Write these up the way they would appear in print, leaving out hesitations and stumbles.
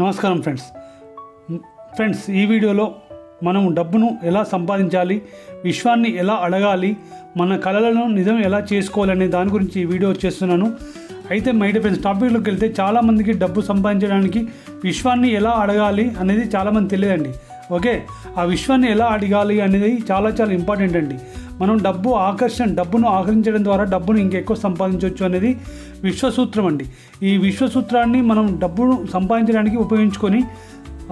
నమస్కారం ఫ్రెండ్స్ ఈ వీడియోలో మనం డబ్బును ఎలా సంపాదించాలి, విశ్వాన్ని ఎలా అడగాలి, మన కలలను నిజం ఎలా చేసుకోవాలనే దాని గురించి ఈ వీడియో చేస్తున్నాను. అయితే మై డియర్ ఫ్రెండ్స్, టాపిక్లోకి వెళ్తే చాలామందికి డబ్బు సంపాదించడానికి విశ్వాన్ని ఎలా అడగాలి అనేది చాలామంది తెలియదండి. ఓకే, ఆ విశ్వాన్ని ఎలా అడగాలి అనేది చాలా ఇంపార్టెంట్ అండి. మనం డబ్బును ఆకర్షించడం ద్వారా డబ్బును ఇంకెక్కువ సంపాదించవచ్చు అనేది విశ్వసూత్రం అండి. ఈ విశ్వసూత్రాన్ని మనం డబ్బును సంపాదించడానికి ఉపయోగించుకొని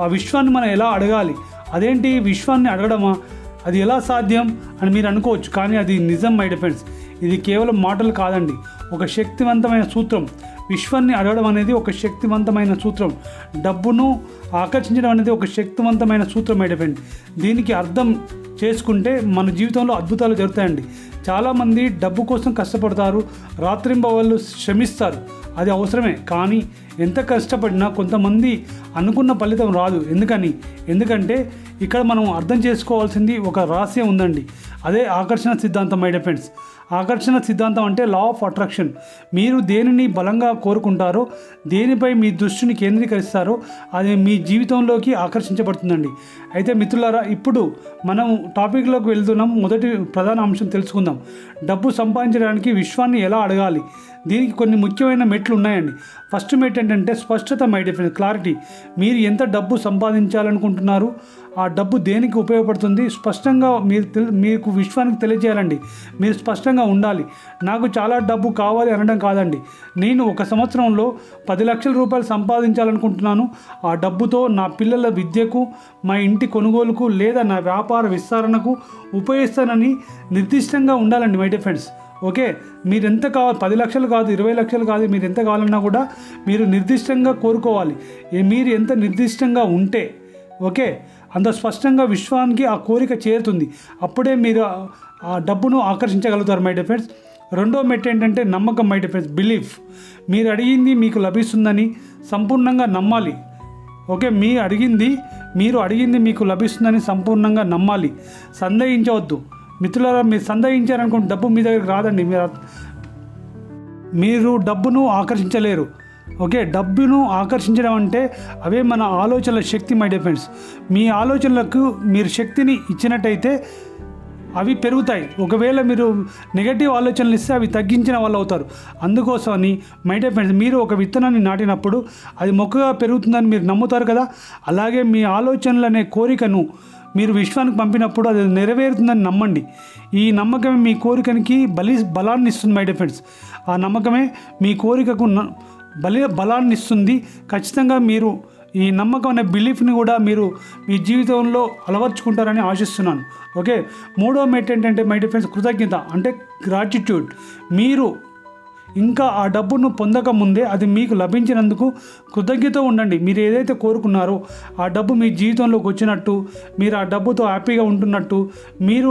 ఆ విశ్వాన్ని మనం ఎలా అడగాలి, అదేంటి విశ్వాన్ని అడగడమా, అది ఎలా సాధ్యం అని మీరు అనుకోవచ్చు. కానీ అది నిజం మై డియర్ ఫ్రెండ్స్. ఇది కేవలం మాటలు కాదండి, ఒక శక్తివంతమైన సూత్రం. విశ్వాన్ని అడగడం అనేది ఒక శక్తివంతమైన సూత్రం. డబ్బును ఆకర్షించడం అనేది ఒక శక్తివంతమైన సూత్రం మై డియర్ ఫ్రెండ్. దీనికి అర్థం చేసుకుంటే మన జీవితంలో అద్భుతాలు జరుగుతాయండి. చాలామంది డబ్బు కోసం కష్టపడతారు, రాత్రింబవళ్ళు శ్రమిస్తారు, అది అవసరమే. కానీ ఎంత కష్టపడినా కొంతమంది అనుకున్న ఫలితం రాదు. ఎందుకంటే ఇక్కడ మనం అర్థం చేసుకోవాల్సింది ఒక రహస్యం ఉందండి. అదే ఆకర్షణ సిద్ధాంతం మై డియర్ ఫ్రెండ్స్. ఆకర్షణ సిద్ధాంతం అంటే లా ఆఫ్ అట్రాక్షన్. మీరు దేనిని బలంగా కోరుకుంటారో, దేనిపై మీ దృష్టిని కేంద్రీకరిస్తారో అది మీ జీవితంలోకి ఆకర్షించబడుతుందండి. అయితే మిత్రులారా, ఇప్పుడు మనం టాపిక్లోకి వెళ్తున్నాం. మొదటి ప్రధాన అంశం తెలుసుకుందాం. డబ్బు సంపాదించడానికి విశ్వాన్ని ఎలా అడగాలి. దీనికి కొన్ని ముఖ్యమైన మెట్లు ఉన్నాయండి. ఫస్ట్ మెట్ ఏంటంటే స్పష్టత మై డియర్ ఫ్రెండ్స్, క్లారిటీ. మీరు ఎంత డబ్బు సంపాదించాలనుకుంటున్నారు, ఆ డబ్బు దేనికి ఉపయోగపడుతుంది, స్పష్టంగా మీకు విశ్వానికి తెలియజేయాలండి. మీరు స్పష్టంగా ఉండాలి. నాకు చాలా డబ్బు కావాలి అనడం కాదండి. నేను ఒక సంవత్సరంలో 10 లక్షల రూపాయలు సంపాదించాలనుకుంటున్నాను. ఆ డబ్బుతో నా పిల్లల విద్యకు, మా ఇంటి కొనుగోలుకు లేదా నా వ్యాపార విస్తరణకు ఉపయోగిస్తానని నిర్దిష్టంగా ఉండాలండి మై డియర్ ఫ్రెండ్స్. ఓకే, మీరు ఎంత కావాలి, 10 లక్షలు కాదు, 20 లక్షలు కాదు, మీరు ఎంత కావాలన్నా కూడా మీరు నిర్దిష్టంగా కోరుకోవాలి. మీరు ఎంత నిర్దిష్టంగా ఉంటే ఓకే, అంత స్పష్టంగా విశ్వానికి ఆ కోరిక చేరుతుంది. అప్పుడే మీరు ఆ డబ్బును ఆకర్షించగలుగుతారు మై డియర్ ఫ్రెండ్స్. రెండో మెట్ ఏంటంటే నమ్మకం మై డియర్ ఫ్రెండ్స్, బిలీఫ్. మీరు అడిగింది మీకు లభిస్తుందని సంపూర్ణంగా నమ్మాలి. ఓకే, మీరు అడిగింది మీకు లభిస్తుందని సంపూర్ణంగా నమ్మాలి. సందేహించవద్దు మిత్రులారా. మీరు సందేహించారనుకోండి, డబ్బు మీ దగ్గరికి రాదండి. మీరు డబ్బును ఆకర్షించలేరు. ఓకే, డబ్బును ఆకర్షించడం అంటే అవే మన ఆలోచనల శక్తి మై డియర్ ఫ్రెండ్స్. మీ ఆలోచనలకు మీరు శక్తిని ఇచ్చినట్టయితే అవి పెరుగుతాయి. ఒకవేళ మీరు నెగటివ్ ఆలోచనలు ఇస్తే అవి తగ్గించిన వాళ్ళు అవుతారు. అందుకోసమని మై డియర్ ఫ్రెండ్స్, మీరు ఒక విత్తనాన్ని నాటినప్పుడు అది మొక్కగా పెరుగుతుందని మీరు నమ్ముతారు కదా, అలాగే మీ ఆలోచనలు అనే కోరికను మీరు విశ్వానికి పంపినప్పుడు అది నెరవేరుతుందని నమ్మండి. ఈ నమ్మకమే మీ కోరికనికి బలాన్ని ఇస్తుంది మై డియర్ ఫ్రెండ్స్. ఆ నమ్మకమే మీ కోరికకు బలాన్ని ఇస్తుంది. ఖచ్చితంగా మీరు ఈ నమ్మకం అనే బిలీఫ్ని కూడా మీరు మీ జీవితంలో అలవర్చుకుంటారని ఆశిస్తున్నాను. ఓకే, మూడో మెట్ ఏంటంటే మై డియర్ ఫ్రెండ్స్, కృతజ్ఞత అంటే గ్రాటిట్యూడ్. మీరు ఇంకా ఆ డబ్బును పొందకముందే అది మీకు లభించినందుకు కృతజ్ఞత ఉండండి. మీరు ఏదైతే కోరుకున్నారో ఆ డబ్బు మీ జీవితంలోకి వచ్చినట్టు, మీరు ఆ డబ్బుతో హ్యాపీగా ఉంటున్నట్టు మీరు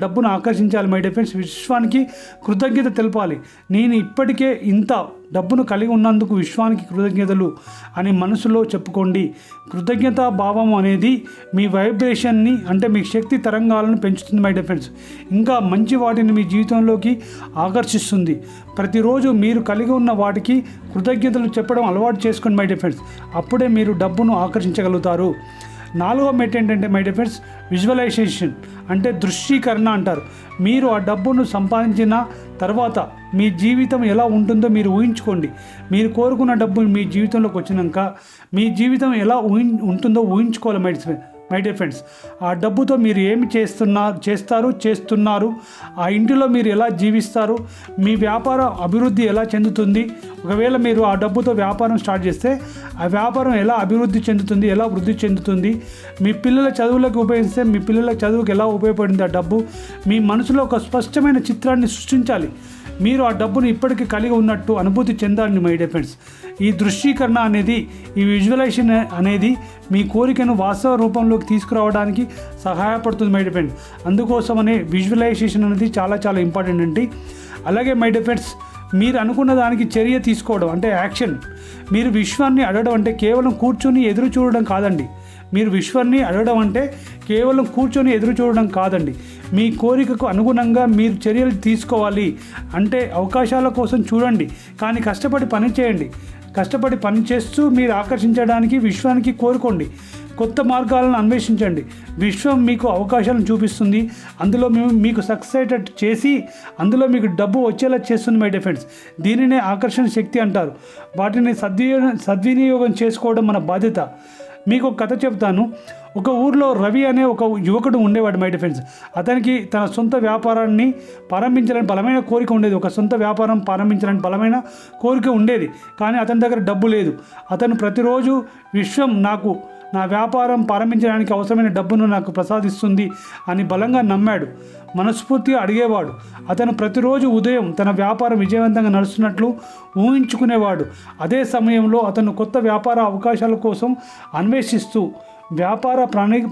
డబ్బును ఆకర్షించాలి మై డియర్ ఫ్రెండ్స్. విశ్వానికి కృతజ్ఞత తెలపాలి. నేను ఇప్పటికే ఇంత డబ్బును కలిగి ఉన్నందుకు విశ్వానికి కృతజ్ఞతలు అని మనసులో చెప్పుకోండి. కృతజ్ఞతా భావం అనేది మీ వైబ్రేషన్ని అంటే మీ శక్తి తరంగాలను పెంచుతుంది మై డియర్ ఫ్రెండ్స్. ఇంకా మంచి వాటిని మీ జీవితంలోకి ఆకర్షిస్తుంది. ప్రతిరోజు మీరు కలిగి ఉన్న వాటికి కృతజ్ఞతలు చెప్పడం అలవాటు చేసుకోండి మై డియర్ ఫ్రెండ్స్. అప్పుడే మీరు డబ్బును ఆకర్షించగలుగుతారు. నాలుగో మెట్ ఏంటంటే మై డియర్ ఫ్రెండ్స్, విజువలైజేషన్ అంటే దృశ్యీకరణ అంటారు. మీరు ఆ డబ్బును సంపాదించిన తర్వాత మీ జీవితం ఎలా ఉంటుందో మీరు ఊహించుకోండి. మీరు కోరుకున్న డబ్బు మీ జీవితంలోకి వచ్చినాక మీ జీవితం ఎలా ఉంటుందో ఊహించుకోవాలి మై డియర్ ఫ్రెండ్స్. ఆ డబ్బుతో మీరు ఏమి చేస్తున్నారు, ఆ ఇంటిలో మీరు ఎలా జీవిస్తారు, మీ వ్యాపార అభివృద్ధి ఎలా చెందుతుంది. ఒకవేళ మీరు ఆ డబ్బుతో వ్యాపారం స్టార్ట్ చేస్తే ఆ వ్యాపారం ఎలా అభివృద్ధి చెందుతుంది, ఎలా వృద్ధి చెందుతుంది. మీ పిల్లల చదువులకు ఉపయోగిస్తే మీ పిల్లల చదువుకు ఎలా ఉపయోగపడింది ఆ డబ్బు. మీ మనసులో ఒక స్పష్టమైన చిత్రాన్ని సృష్టించాలి. మీరు ఆ డబ్బును ఇప్పటికీ కలిగి ఉన్నట్టు అనుభూతి చెందాలని మై డియర్ ఫ్రెండ్స్. ఈ దృశ్యీకరణ అనేది, ఈ విజువలైజేషన్ అనేది మీ కోరికను వాస్తవ రూపంలోకి తీసుకురావడానికి సహాయపడుతుంది మై డియర్ ఫ్రెండ్స్. అందుకోసమనే విజువలైజేషన్ అనేది చాలా ఇంపార్టెంట్ అండి. అలాగే మై డియర్ ఫ్రెండ్స్, మీరు అనుకున్న దానికి చర్య తీసుకోవడం అంటే యాక్షన్. మీరు విశ్వాన్ని అడగడం అంటే కేవలం కూర్చొని ఎదురు చూడడం కాదండి. మీరు విశ్వాన్ని అడగడం అంటే కేవలం కూర్చొని ఎదురు చూడడం కాదండి. మీ కోరికకు అనుగుణంగా మీరు చర్యలు తీసుకోవాలి. అంటే అవకాశాల కోసం చూడండి, కానీ కష్టపడి పని చేయండి. కష్టపడి పని చేస్తూ మీరు ఆకర్షించడానికి విశ్వానికి కోరుకోండి. కొత్త మార్గాలను అన్వేషించండి. విశ్వం మీకు అవకాశాలను చూపిస్తుంది. అందులో మీకు సక్సెస్ చేసి అందులో మీకు డబ్బు వచ్చేలా చేస్తుంది మై డియర్ ఫ్రెండ్స్. దీనినే ఆకర్షణ శక్తి అంటారు. వాటిని సద్వినియోగం చేసుకోవడం మన బాధ్యత. మీకు ఒక కథ చెప్తాను. ఒక ఊర్లో రవి అనే ఒక యువకుడు ఉండేవాడు మై డియర్ ఫ్రెండ్స్. అతనికి తన సొంత వ్యాపారాన్ని ప్రారంభించాలని బలమైన కోరిక ఉండేది. ఒక సొంత వ్యాపారం ప్రారంభించాలని బలమైన కోరిక ఉండేది. కానీ అతని దగ్గర డబ్బు లేదు. అతను ప్రతిరోజు విశ్వం నాకు నా వ్యాపారం ప్రారంభించడానికి అవసరమైన డబ్బును నాకు ప్రసాదిస్తుంది అని బలంగా నమ్మాడు. మనస్ఫూర్తిగా అడిగేవాడు. అతను ప్రతిరోజు ఉదయం తన వ్యాపారం విజయవంతంగా నడుస్తున్నట్లు ఊహించుకునేవాడు. అదే సమయంలో అతను కొత్త వ్యాపార అవకాశాల కోసం అన్వేషిస్తూ వ్యాపార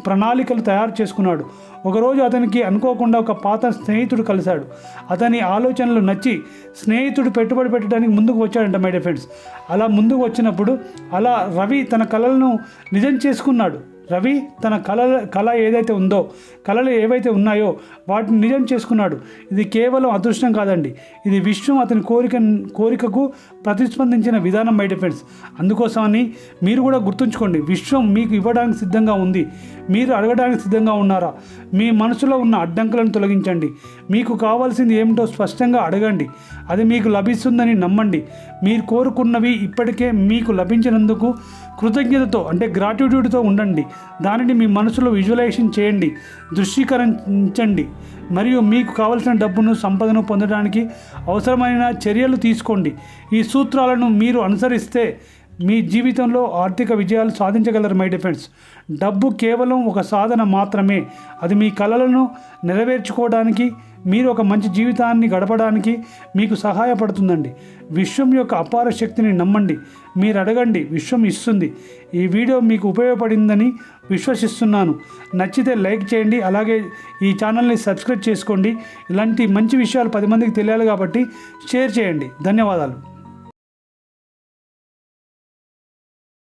ప్రణాళికలు తయారు చేసుకున్నాడు. ఒకరోజు అతనికి అనుకోకుండా ఒక పాత స్నేహితుడు కలిశాడు. అతని ఆలోచనలు నచ్చి స్నేహితుడు పెట్టుబడి పెట్టడానికి ముందుకు వచ్చాడంట మై డియర్ ఫ్రెండ్స్. అలా ముందుకు వచ్చినప్పుడు రవి తన కలలను నిజం చేసుకున్నాడు. రవి తన కళ ఏదైతే ఉందో, కళలు ఏవైతే ఉన్నాయో వాటిని నిజం చేసుకున్నాడు. ఇది కేవలం అదృష్టం కాదండి, ఇది విశ్వం అతని కోరికకు ప్రతిస్పందించిన విధానం మై డియర్ ఫ్రెండ్స్. అందుకోసమని మీరు కూడా గుర్తుంచుకోండి, విశ్వం మీకు ఇవ్వడానికి సిద్ధంగా ఉంది. మీరు అడగడానికి సిద్ధంగా ఉన్నారా? మీ మనసులో ఉన్న అడ్డంకులను తొలగించండి. మీకు కావాల్సింది ఏమిటో స్పష్టంగా అడగండి. అది మీకు లభిస్తుందని నమ్మండి. మీరు కోరుకున్నవి ఇప్పటికే మీకు లభించినందుకు కృతజ్ఞతతో అంటే గ్రాటిట్యూడ్తో ఉండండి. దానిని మీ మనసులో విజువలైజేషన్ చేయండి, దృశ్యీకరించండి. మరియు మీకు కావలసిన డబ్బును సంపదను పొందడానికి అవసరమైన చర్యలు తీసుకోండి. ఈ సూత్రాలను మీరు అనుసరిస్తే మీ జీవితంలో ఆర్థిక విజయాలు సాధించగలరు మై డియర్ ఫ్రెండ్స్. డబ్బు కేవలం ఒక సాధన మాత్రమే. అది మీ కలలను నెరవేర్చుకోవడానికి, మీరు ఒక మంచి జీవితాన్ని గడపడానికి మీకు సహాయపడుతుందండి. విశ్వం యొక్క అపార శక్తిని నమ్మండి. మీరు అడగండి, విశ్వం ఇస్తుంది. ఈ వీడియో మీకు ఉపయోగపడిందని విశ్వసిస్తున్నాను. నచ్చితే లైక్ చేయండి. అలాగే ఈ ఛానల్ని సబ్స్క్రైబ్ చేసుకోండి. ఇలాంటి మంచి విషయాలు 10 మందికి తెలియాలి కాబట్టి షేర్ చేయండి. ధన్యవాదాలు.